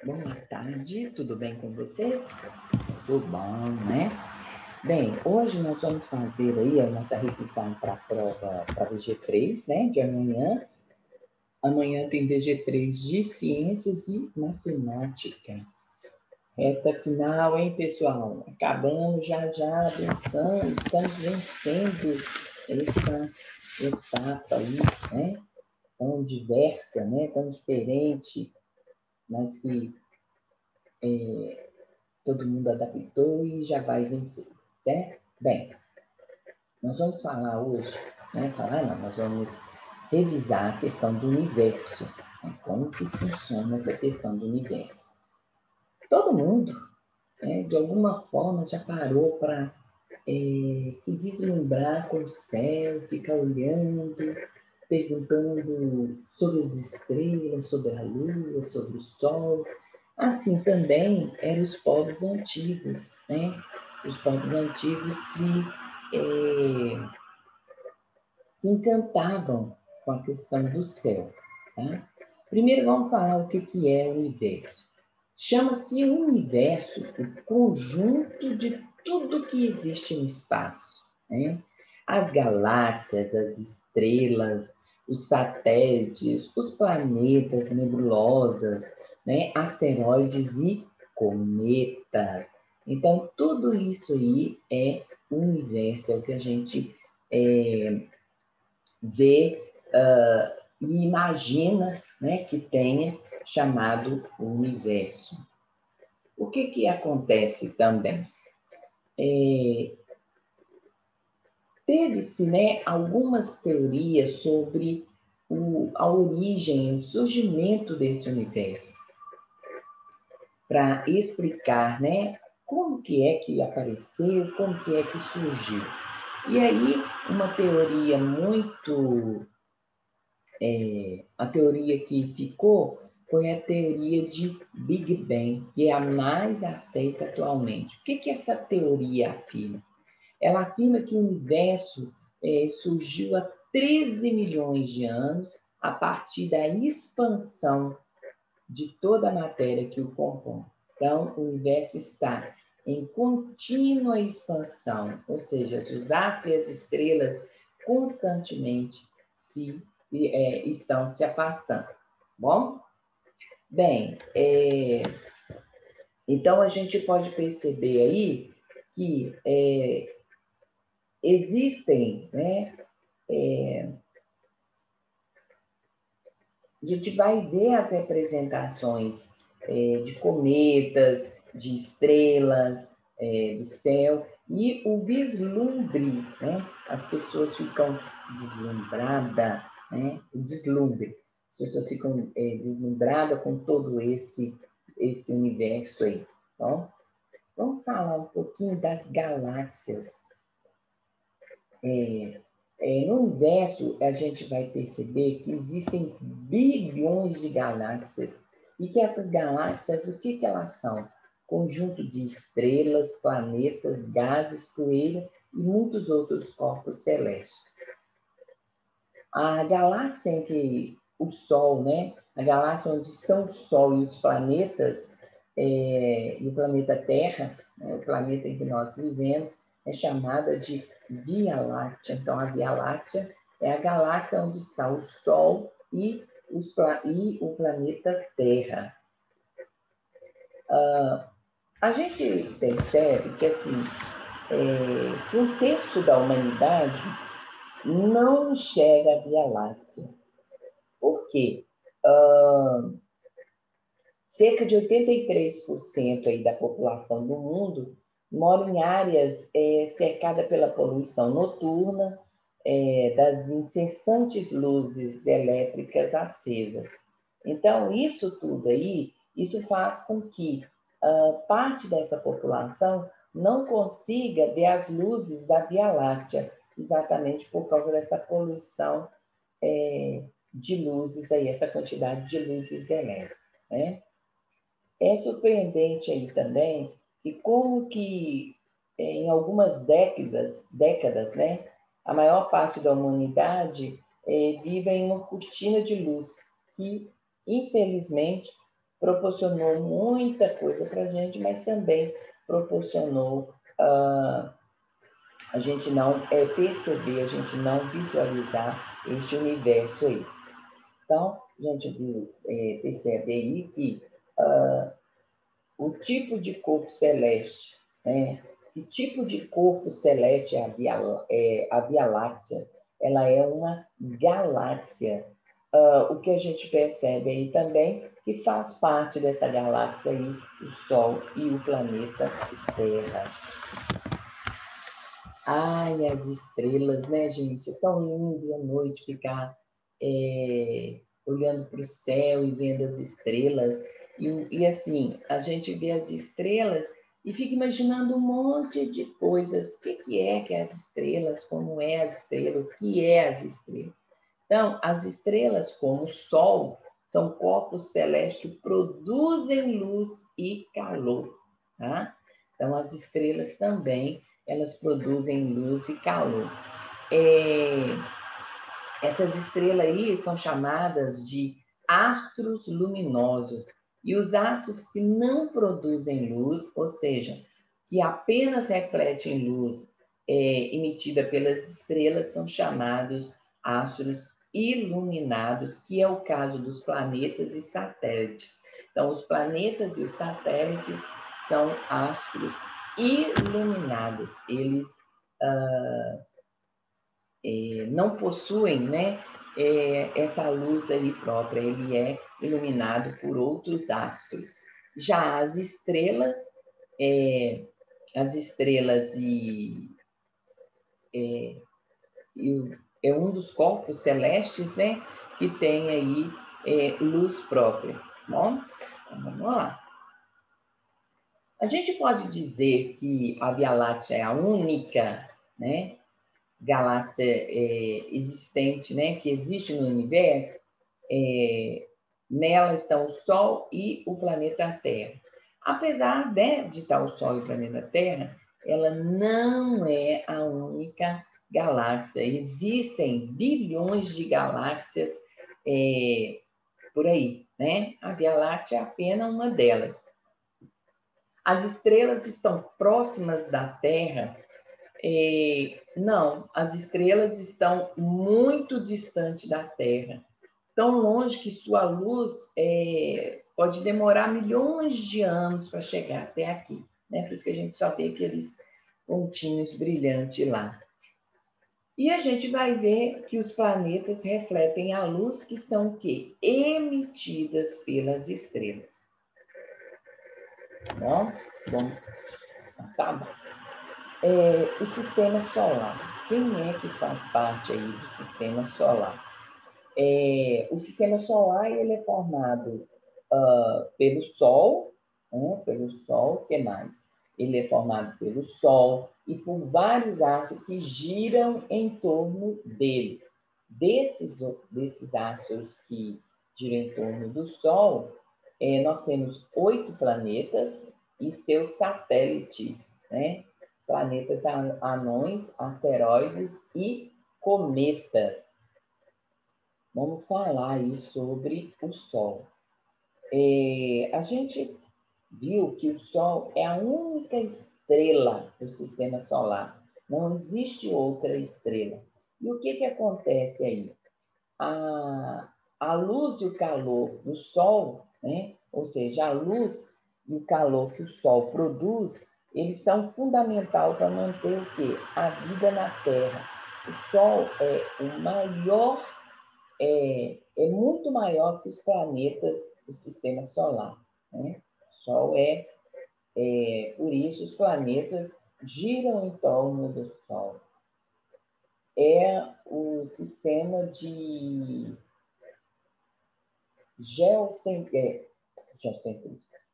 Boa tarde, tudo bem com vocês? Tudo bom, né? Bem, hoje nós vamos fazer aí a nossa revisão para a prova para o VG3, né, de amanhã. Amanhã tem VG3 de Ciências e Matemática. Reta final, hein, pessoal? Acabando já avançando, estamos vencendo essa etapa aí, né? Tão diversa, né? Tão diferente, mas que todo mundo adaptou e já vai vencer, certo? Bem, nós vamos falar hoje, né? Nós vamos revisar a questão do universo, né? Como que funciona essa questão do universo. Todo mundo, né, de alguma forma, já parou para se deslumbrar com o céu, ficar olhando, perguntando sobre as estrelas, sobre a lua, sobre o sol. Assim também eram os povos antigos, né? Os povos antigos se encantavam com a questão do céu. Tá? Primeiro vamos falar o que é o universo. Chama-se universo o conjunto de tudo que existe no espaço. Né? As galáxias, as estrelas, os satélites, os planetas, nebulosas, né? Asteroides e cometas. Então, tudo isso aí é o universo, é o que a gente vê e imagina, né, que tenha chamado universo. O que acontece também? Teve-se, né, algumas teorias sobre a origem, o surgimento desse universo, para explicar, né, como que é que apareceu, como que é que surgiu. E aí, uma teoria a teoria que ficou foi a teoria de Big Bang, que é a mais aceita atualmente. O que essa teoria afirma? Ela afirma que o universo surgiu há 13 milhões de anos a partir da expansão de toda a matéria que o compõe. Então, o universo está em contínua expansão, ou seja, os astros e as estrelas constantemente estão se afastando. Bom? Bem, então a gente pode perceber aí que existem, né? A gente vai ver as representações de cometas, de estrelas, do céu, e o vislumbre, né? As pessoas ficam deslumbradas, né? O deslumbre. As pessoas ficam deslumbradas com todo esse universo aí. Então, vamos falar um pouquinho das galáxias. No universo, a gente vai perceber que existem bilhões de galáxias e que essas galáxias, o que elas são? Conjunto de estrelas, planetas, gases, poeira e muitos outros corpos celestes. A galáxia em que o Sol, né? A galáxia onde estão o Sol e os planetas, e o planeta Terra, né? O planeta em que nós vivemos, é chamada de Via Láctea. Então, a Via Láctea é a galáxia onde está o Sol e o planeta Terra. A gente percebe que, assim, que um terço da humanidade não enxerga a Via Láctea. Por quê? Cerca de 83% aí da população do mundo mora em áreas cercadas pela poluição noturna, das incessantes luzes elétricas acesas. Então, isso tudo aí, isso faz com que parte dessa população não consiga ver as luzes da Via Láctea, exatamente por causa dessa poluição de luzes aí, essa quantidade de luzes elétricas, né? É surpreendente aí também que como que em algumas décadas, né, a maior parte da humanidade vive em uma cortina de luz que, infelizmente, proporcionou muita coisa para a gente, mas também proporcionou a gente não perceber, a gente não visualizar este universo aí. Então, a gente percebe aí que o tipo de corpo celeste, né? Que tipo de corpo celeste é a Via Láctea? Ela é uma galáxia. O que a gente percebe aí também, que faz parte dessa galáxia aí, o Sol e o planeta Terra. Ai, as estrelas, né, gente? É tão lindo à noite ficar olhando para o céu e vendo as estrelas. E assim, a gente vê as estrelas e fica imaginando um monte de coisas. O que é as estrelas? Como é as estrelas? O que é as estrelas? Então, as estrelas, como o Sol, são corpos celestes que produzem luz e calor. Tá? Então, as estrelas também, elas produzem luz e calor. Essas estrelas aí são chamadas de astros luminosos. E os astros que não produzem luz, ou seja, que apenas refletem luz emitida pelas estrelas, são chamados astros iluminados, que é o caso dos planetas e satélites. Então, os planetas e os satélites são astros iluminados. Eles não possuem, né, essa luz aí própria, ele é iluminado por outros astros. Já as estrelas é um dos corpos celestes, né, que tem aí luz própria. Bom, então, vamos lá. A gente pode dizer que a Via Láctea é a única, né, galáxia existente, né, que existe no universo. Nela estão o Sol e o planeta Terra. Apesar de estar o Sol e o planeta Terra, ela não é a única galáxia. Existem bilhões de galáxias por aí, né? A Via Láctea é apenas uma delas. As estrelas estão próximas da Terra? Não, as estrelas estão muito distante da Terra, tão longe que sua luz pode demorar milhões de anos para chegar até aqui, né? Por isso que a gente só vê aqueles pontinhos brilhantes lá. E a gente vai ver que os planetas refletem a luz que são o quê? Emitidas pelas estrelas. Bom, tá bom. O sistema solar. Quem é que faz parte aí do sistema solar? O sistema solar ele é formado pelo Sol, que mais? Ele é formado pelo Sol e por vários astros que giram em torno dele. Desses astros que giram em torno do Sol, nós temos 8 planetas e seus satélites, né? Planetas anões, asteroides e cometas. Vamos falar aí sobre o Sol. A gente viu que o Sol é a única estrela do sistema solar. Não existe outra estrela. E o que acontece aí? A luz e o calor do Sol, né? Ou seja, a luz e o calor que o Sol produz, eles são fundamentais para manter o quê? A vida na Terra. O Sol é o maior, é muito maior que os planetas do sistema solar, né? O Sol por isso os planetas giram em torno do Sol. É o sistema de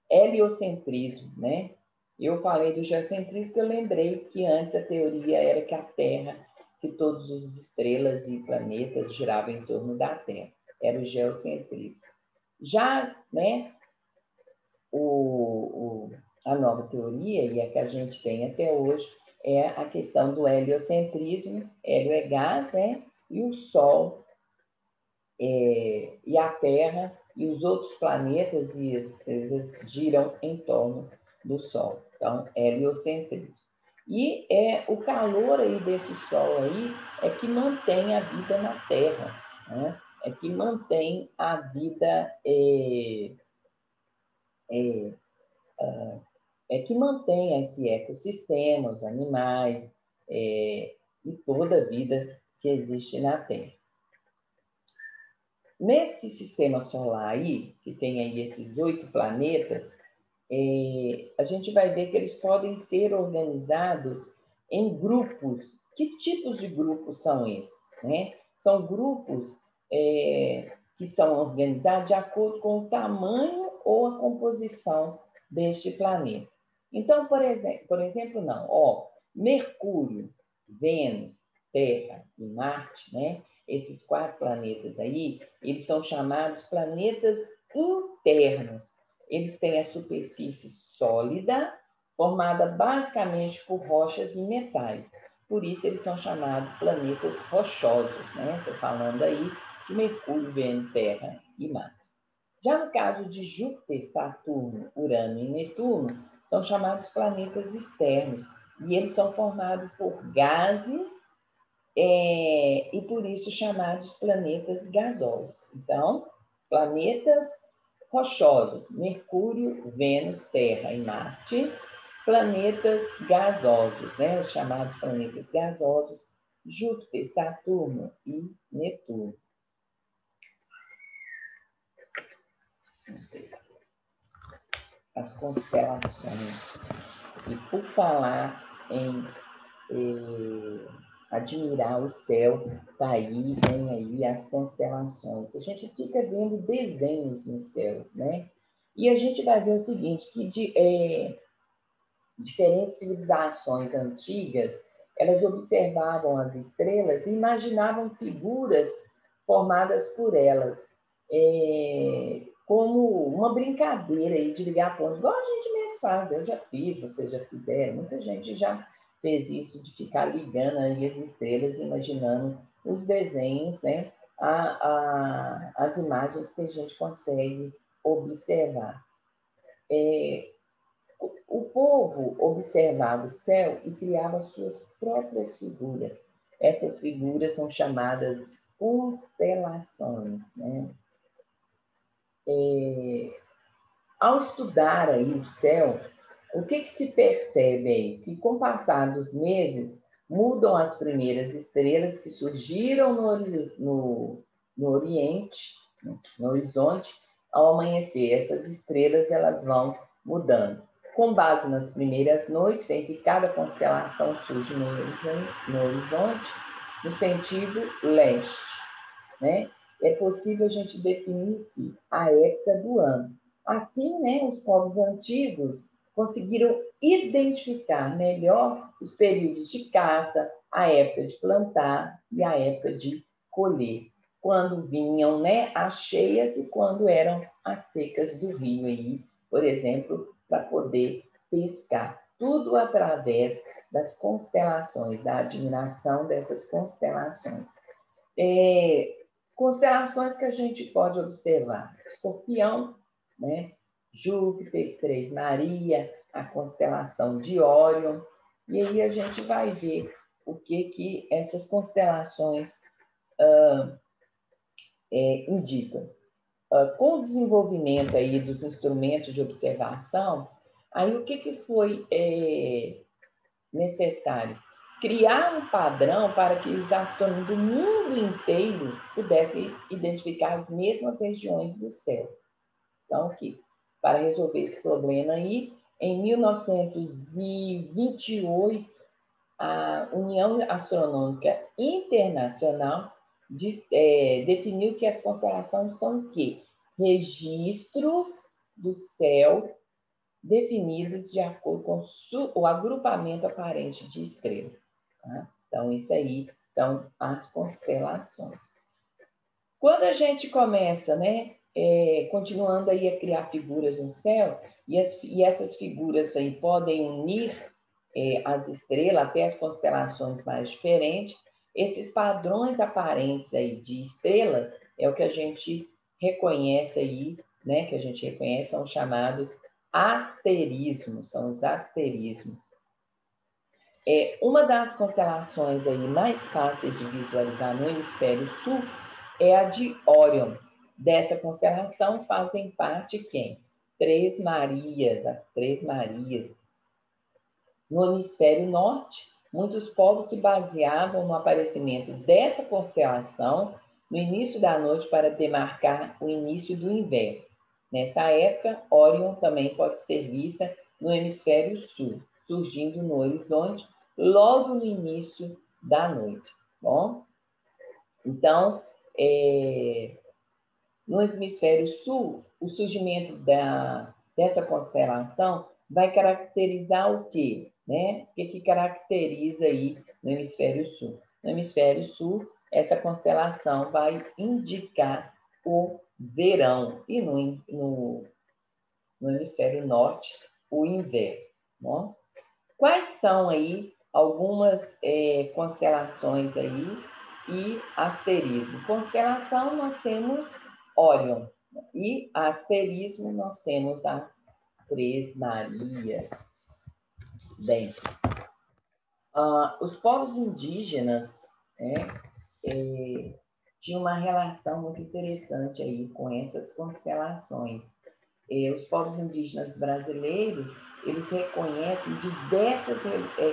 heliocentrismo, né? Eu falei do geocentrismo porque eu lembrei que antes a teoria era que a Terra, que todas as estrelas e planetas giravam em torno da Terra. Era o geocentrismo. Já, né, a nova teoria, e a que a gente tem até hoje, é a questão do heliocentrismo. Hélio é gás, né? E o Sol e a Terra e os outros planetas e estrelas giram em torno do Sol. Então, heliocentrismo. E o calor aí desse Sol aí é que mantém a vida na Terra, né? É que mantém a vida que mantém esse ecossistema, os animais e toda a vida que existe na Terra. Nesse sistema solar aí, que tem aí esses 8 planetas, a gente vai ver que eles podem ser organizados em grupos. Que tipos de grupos são esses? Né? São grupos que são organizados de acordo com o tamanho ou a composição deste planeta. Então, por exemplo, Mercúrio, Vênus, Terra e Marte, né? Esses 4 planetas aí, eles são chamados planetas internos. Eles têm a superfície sólida, formada basicamente por rochas e metais. Por isso, eles são chamados planetas rochosos, né? Estou falando aí de Mercúrio, Vênus, Terra e Marte. Já no caso de Júpiter, Saturno, Urano e Netuno, são chamados planetas externos. E eles são formados por gases e por isso chamados planetas gasosos. Então, planetas rochosos, Mercúrio, Vênus, Terra e Marte, planetas gasosos, né? Os chamados planetas gasosos, Júpiter, Saturno e Netuno. As constelações. E por falar em admirar o céu, tá aí, vem aí as constelações. A gente fica vendo desenhos nos céus, né? E a gente vai ver o seguinte, que diferentes civilizações antigas, elas observavam as estrelas e imaginavam figuras formadas por elas, como uma brincadeira aí de ligar pontos, igual a gente mesmo faz, eu já fiz, vocês já fizeram, muita gente já fez isso, de ficar ligando aí as estrelas, imaginando os desenhos, né? As imagens que a gente consegue observar. O povo observava o céu e criava suas próprias figuras. Essas figuras são chamadas constelações, né? Ao estudar aí o céu, o que se percebe aí? Que com o passar dos meses, mudam as primeiras estrelas que surgiram no Oriente, no horizonte, ao amanhecer. Essas estrelas elas vão mudando. Com base nas primeiras noites, em que cada constelação surge no horizonte, no sentido leste, né? É possível a gente definir que a época do ano. Assim, né, os povos antigos conseguiram identificar melhor os períodos de caça, a época de plantar e a época de colher, quando vinham, né, as cheias e quando eram as secas do rio aí, por exemplo, para poder pescar. Tudo através das constelações, da admiração dessas constelações. Constelações que a gente pode observar: Escorpião, né? Júpiter, Três Maria, a constelação de Órion, e aí a gente vai ver o que essas constelações indicam. Com o desenvolvimento aí dos instrumentos de observação, aí o que foi necessário? Criar um padrão para que os astrônomos do mundo inteiro pudessem identificar as mesmas regiões do céu. Então, para resolver esse problema aí, em 1928, a União Astronômica Internacional definiu que as constelações são o quê? Registros do céu definidos de acordo com o agrupamento aparente de estrelas. Tá? Então, isso aí são as constelações. Quando a gente começa, né, continuando aí a criar figuras no céu, e essas figuras aí podem unir as estrelas até as constelações mais diferentes, esses padrões aparentes aí de estrelas é o que a gente reconhece aí, né, que a gente reconhece, são chamados asterismos, são os asterismos. Uma das constelações aí mais fáceis de visualizar no hemisfério sul é a de Órion. Dessa constelação fazem parte quem? Três Marias, as Três Marias. No hemisfério norte, muitos povos se baseavam no aparecimento dessa constelação no início da noite para demarcar o início do inverno. Nessa época, Órion também pode ser vista no hemisfério sul, surgindo no horizonte logo no início da noite. Bom, então, no hemisfério sul, o surgimento dessa constelação vai caracterizar o quê? Né? O que caracteriza aí no hemisfério sul? No hemisfério sul, essa constelação vai indicar o verão e no hemisfério norte, o inverno. Bom? Quais são aí algumas constelações aí e asterismo? Constelação, nós temos Órion, e asterismo, nós temos as Três Marias. Bem, os povos indígenas tinham uma relação muito interessante aí com essas constelações. Os povos indígenas brasileiros, eles reconhecem diversas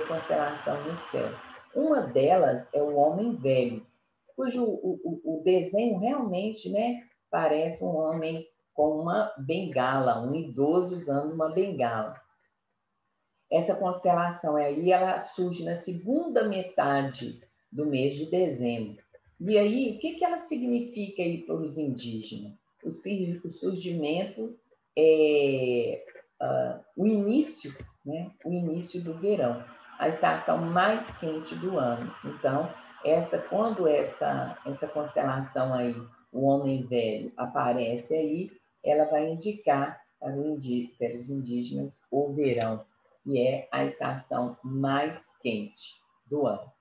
constelações no céu. Uma delas é o Homem Velho, cujo o desenho realmente, né, parece um homem com uma bengala, um idoso usando uma bengala. Essa constelação aí, ela surge na segunda metade do mês de dezembro. E aí, o que ela significa aí para os indígenas? O surgimento, o início, né? O início do verão, a estação mais quente do ano. Então, quando essa constelação aí, o Homem Velho, aparece aí, ela vai indicar para os indígenas o verão, que é a estação mais quente do ano.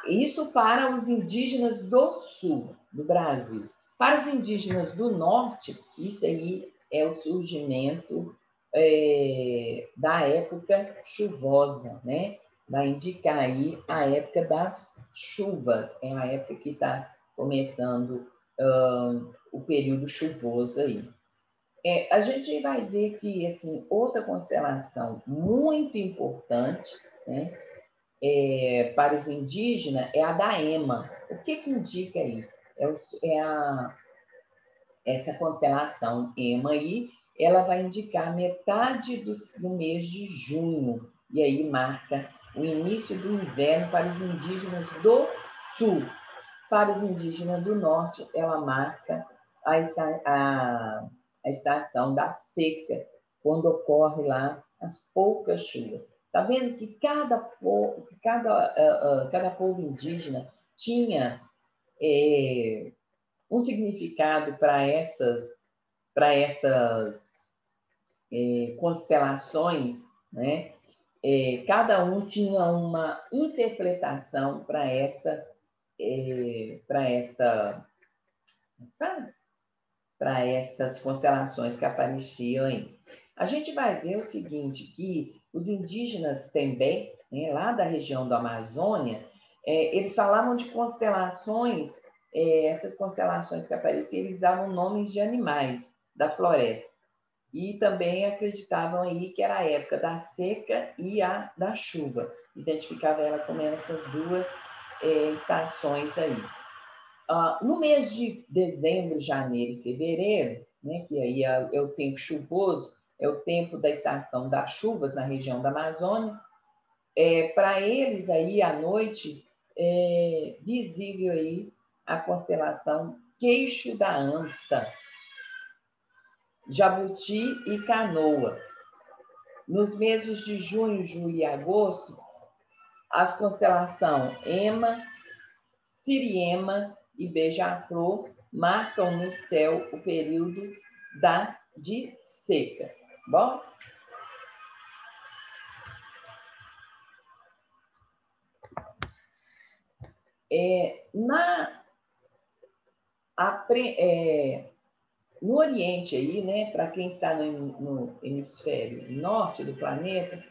Isso para os indígenas do sul do Brasil. Para os indígenas do norte, isso aí é o surgimento da época chuvosa, né? Vai indicar aí a época das chuvas, é a época que está começando o período chuvoso aí. A gente vai ver que, assim, outra constelação muito importante, né, para os indígenas é a da Ema. O que indica aí? Essa constelação Ema aí, ela vai indicar metade do mês de junho, e aí marca o início do inverno para os indígenas do sul. Para os indígenas do norte, ela marca a estação da seca, quando ocorre lá as poucas chuvas. Está vendo que cada povo indígena tinha um significado para essas constelações, né? Cada um tinha uma interpretação para essas constelações que apareciam aí. A gente vai ver o seguinte, que os indígenas Tembé, né, lá da região da Amazônia, eles falavam de constelações, essas constelações que apareciam, eles davam nomes de animais da floresta. E também acreditavam aí que era a época da seca e a da chuva. Identificava ela como essas duas estações aí. No mês de dezembro, janeiro e fevereiro, né, que aí é o tempo chuvoso, é o tempo da estação das chuvas na região da Amazônia, para eles aí à noite é visível aí a constelação Queixo da Anta, Jabuti e Canoa. Nos meses de junho, julho e agosto, as constelações Ema, Siriema e Beija-Flor marcam no céu o período de seca. Bom? no Oriente aí, né, para quem está no hemisfério norte do planeta,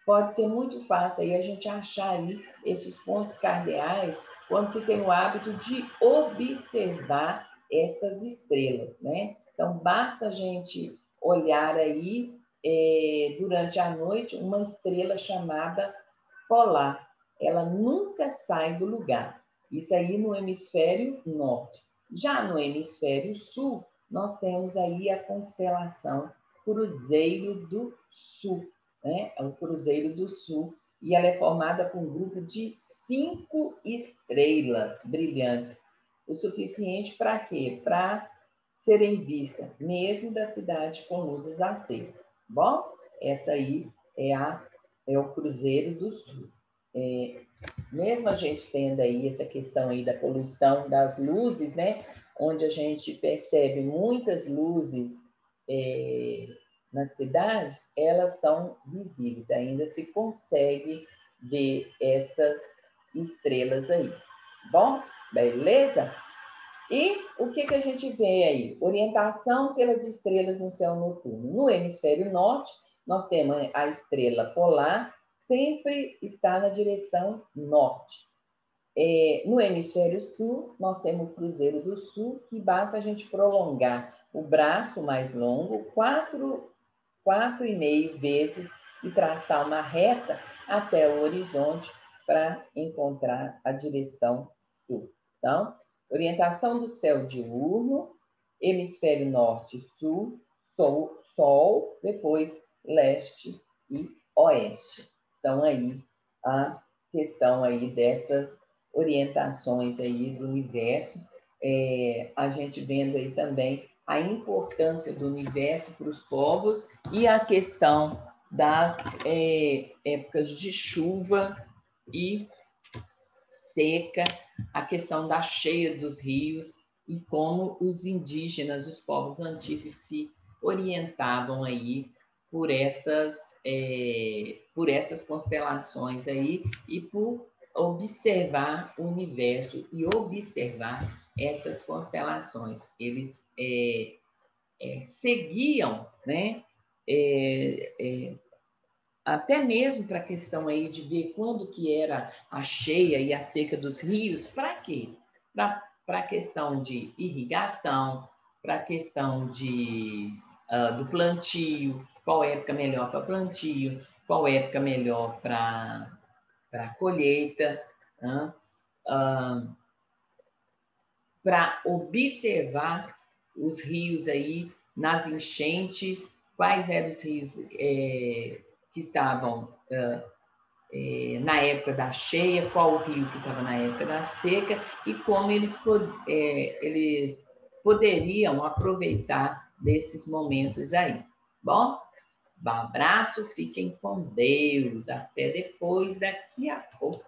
pode ser muito fácil aí a gente achar aí esses pontos cardeais quando se tem o hábito de observar essas estrelas, né? Então, basta a gente olhar aí durante a noite uma estrela chamada polar. Ela nunca sai do lugar. Isso aí no hemisfério norte. Já no hemisfério sul, nós temos aí a constelação Cruzeiro do Sul, né? É o Cruzeiro do Sul, e ela é formada por um grupo de 5 estrelas brilhantes, o suficiente para quê? Para serem vistas, mesmo da cidade com luzes acesas. Bom, essa aí é o Cruzeiro do Sul. Mesmo a gente tendo aí essa questão aí da poluição das luzes, né? Onde a gente percebe muitas luzes nas cidades, elas são visíveis, ainda se consegue ver essas estrelas aí. Bom, beleza? E o que a gente vê aí? Orientação pelas estrelas no céu noturno. No hemisfério norte, nós temos a estrela polar, sempre está na direção norte. No hemisfério sul, nós temos o Cruzeiro do Sul, que basta a gente prolongar o braço mais longo, 4,5 vezes, e traçar uma reta até o horizonte para encontrar a direção sul. Então, orientação do céu diurno, hemisfério norte, sul, sol, depois leste e oeste. São aí a questão aí dessas orientações aí do universo. A gente vendo aí também a importância do universo para os povos e a questão das épocas de chuva e seca, a questão da cheia dos rios e como os indígenas, os povos antigos se orientavam aí por essas constelações aí e por observar o universo e observar essas constelações. Eles seguiam, né? Até mesmo para a questão aí de ver quando que era a cheia e a seca dos rios, para quê? Para a questão de irrigação, para a questão do plantio, qual época melhor para plantio, qual época melhor para colheita, para observar os rios aí nas enchentes, quais eram os rios que estavam na época da cheia, qual o rio que estava na época da seca e como eles poderiam aproveitar desses momentos aí. Bom, um abraço, fiquem com Deus, até depois, daqui a pouco.